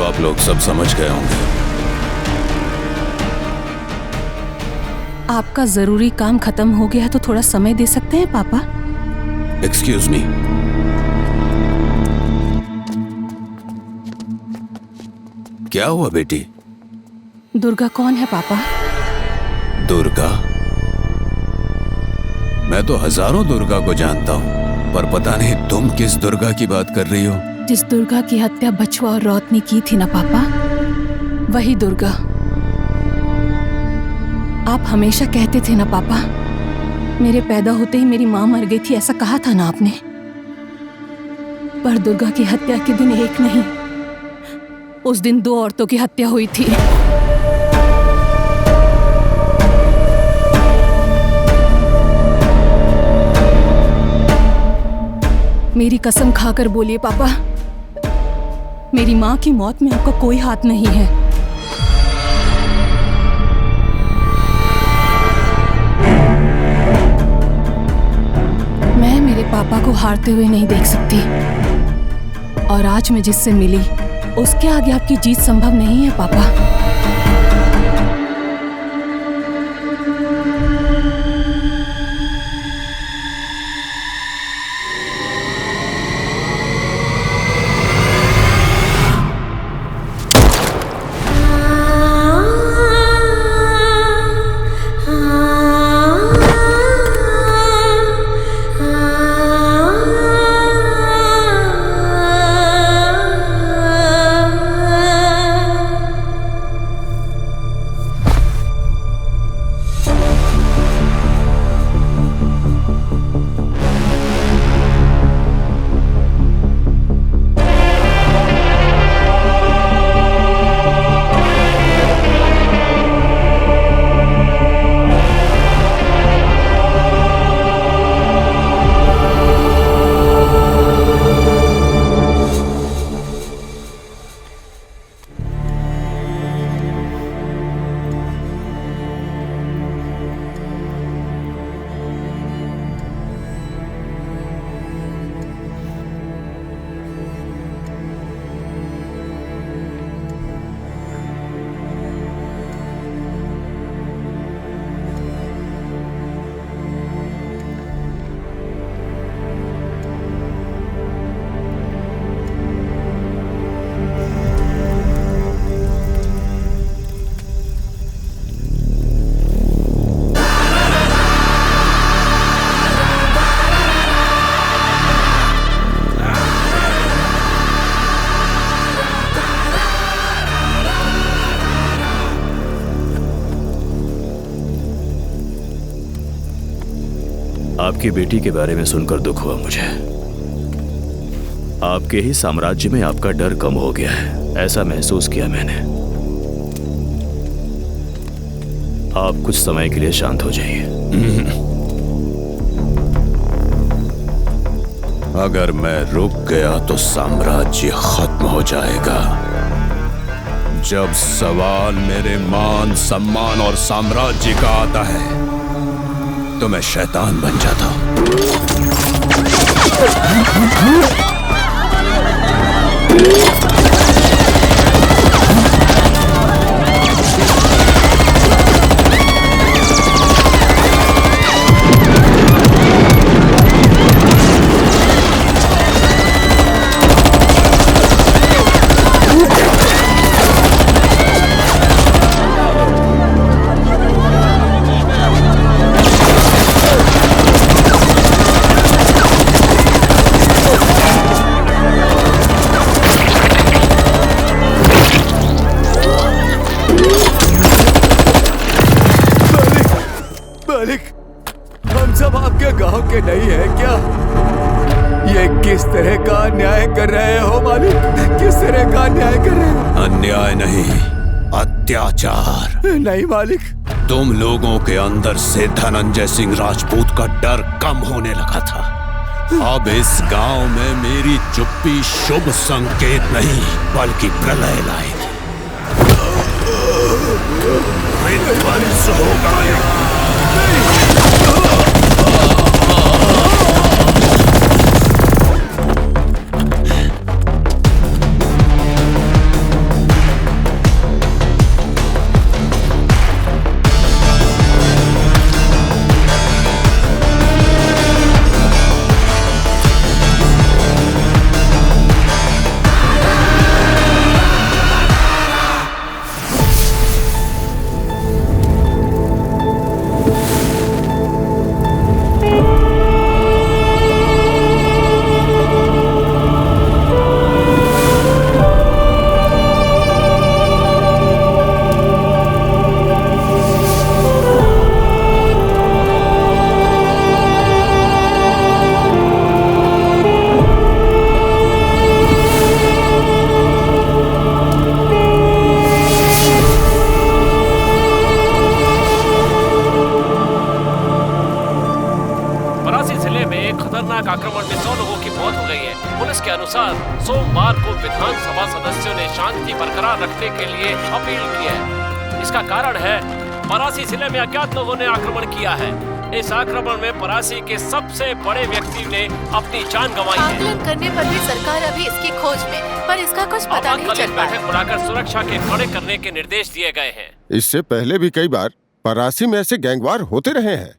तो आप लोग सब समझ गए होंगे। आपका जरूरी काम खत्म हो गया है तो थोड़ा समय दे सकते हैं पापा? Excuse me. क्या हुआ बेटी? दुर्गा कौन है पापा? दुर्गा? मैं तो हजारों दुर्गा को जानता हूँ, पर पता नहीं तुम किस दुर्गा की बात कर रही हो। जिस दुर्गा की हत्या बछुआ और रौत ने की थी ना पापा, वही दुर्गा। आप हमेशा कहते थे ना पापा, मेरे पैदा होते ही मेरी माँ मर गई थी, ऐसा कहा था ना आपने। पर दुर्गा की हत्या के दिन एक नहीं, उस दिन 2 औरतों की हत्या हुई थी। मेरी कसम खाकर बोलिए पापा, मेरी माँ की मौत में आपका कोई हाथ नहीं है। मैं मेरे पापा को हारते हुए नहीं देख सकती, और आज मैं जिससे मिली उसके आगे आपकी जीत संभव नहीं है पापा। आपकी बेटी के बारे में सुनकर दुख हुआ मुझे। आपके ही साम्राज्य में आपका डर कम हो गया है, ऐसा महसूस किया मैंने। आप कुछ समय के लिए शांत हो जाइए। अगर मैं रुक गया तो साम्राज्य खत्म हो जाएगा। जब सवाल मेरे मान, सम्मान और साम्राज्य का आता है तो मैं शैतान बन जाता हूं। हम सब आपके गांव के नहीं है क्या? ये किस तरह का न्याय कर रहे हो मालिक? किस तरह का न्याय कर रहे हो? अन्याय नहीं, अत्याचार। नहीं मालिक। तुम लोगों के अंदर से धनंजय सिंह राजपूत का डर कम होने लगा था। अब इस गांव में मेरी चुप्पी शुभ संकेत नहीं बल्कि प्रलय लाएगी। विध्वंस होगा। खतरनाक आक्रमण में 100 लोगों की मौत हो गई है। पुलिस के अनुसार सोमवार को विधानसभा सदस्यों ने शांति बरकरार रखने के लिए अपील की है। इसका कारण है परासी जिले में अज्ञात लोगों ने आक्रमण किया है। इस आक्रमण में परासी के सबसे बड़े व्यक्ति ने अपनी जान गंवाई है। आकलन करने पर भी सरकार अभी इसकी खोज में, पर इसका कुछ पता नहीं चल पाया। बैठक बुलाकर सुरक्षा के कड़े करने के निर्देश दिए गए हैं। इससे पहले भी कई बार परासी में ऐसे गैंगवार होते रहे हैं।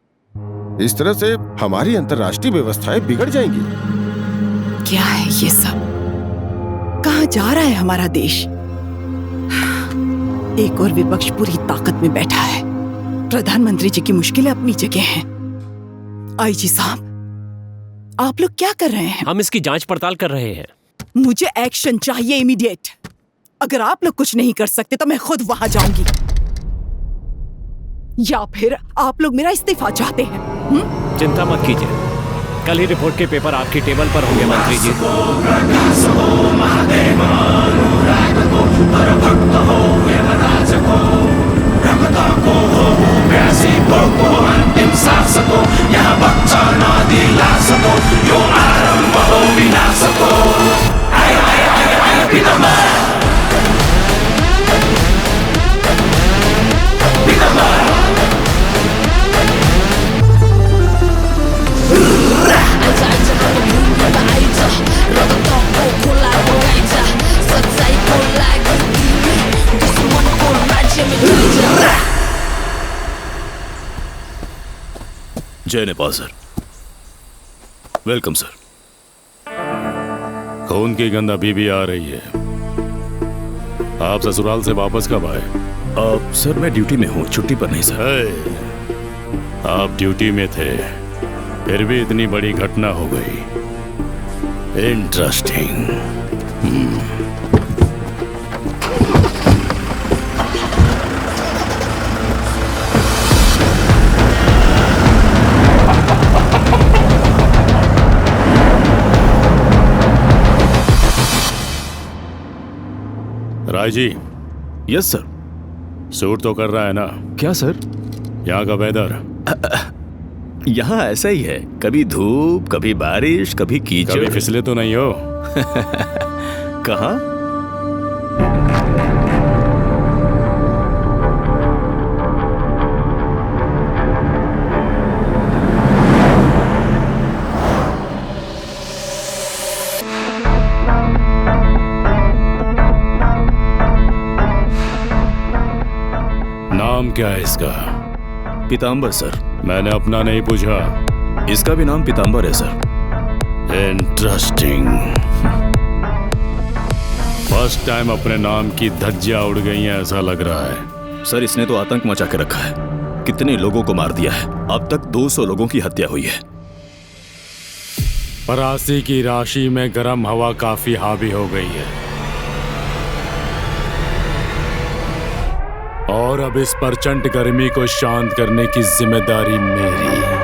इस तरह से हमारी अंतर्राष्ट्रीय व्यवस्थाएं बिगड़ जाएंगी। क्या है ये सब? कहाँ जा रहा है हमारा देश? एक और विपक्ष पूरी ताकत में बैठा है। प्रधानमंत्री जी की मुश्किलें अपनी जगह हैं। आईजी साहब, आप लोग क्या कर रहे हैं? हम इसकी जांच पड़ताल कर रहे हैं। मुझे एक्शन चाहिए इमीडिएट। अगर आप लोग कुछ नहीं कर सकते तो मैं खुद वहां जाऊंगी, या फिर आप लोग मेरा इस्तीफा चाहते हैं? चिंता मत कीजिए, कल ही रिपोर्ट के पेपर आपकी टेबल पर होंगे मंत्री जी। जय नेपाल सर। Welcome sir. खून की गंध अभी भी आ रही है। आप ससुराल से वापस कब आए? सर मैं ड्यूटी में हूँ, छुट्टी पर नहीं सर। आप ड्यूटी में थे, फिर भी इतनी बड़ी घटना हो गई। Interesting. Rai ji. Yes sir. Shoot तो कर रहा है ना? क्या सर? यहाँ का वेदर? यहाँ ऐसा ही है, कभी धूप, कभी बारिश, कभी कीचड़। कभी फिसले तो नहीं हो? कहाँ? नाम क्या है इसका? पीतांबर सर। मैंने अपना नहीं पूछा। इसका भी नाम पीतांबर है सर। इंटरेस्टिंग। फर्स्ट टाइम अपने नाम की धज्जियां उड़ गई हैं ऐसा लग रहा है। सर इसने तो आतंक मचा के रखा है, कितने लोगों को मार दिया है। अब तक 200 लोगों की हत्या हुई है। परासी की राशि में गर्म हवा काफी हावी हो गई है और अब इस प्रचंड गर्मी को शांत करने की जिम्मेदारी मेरी।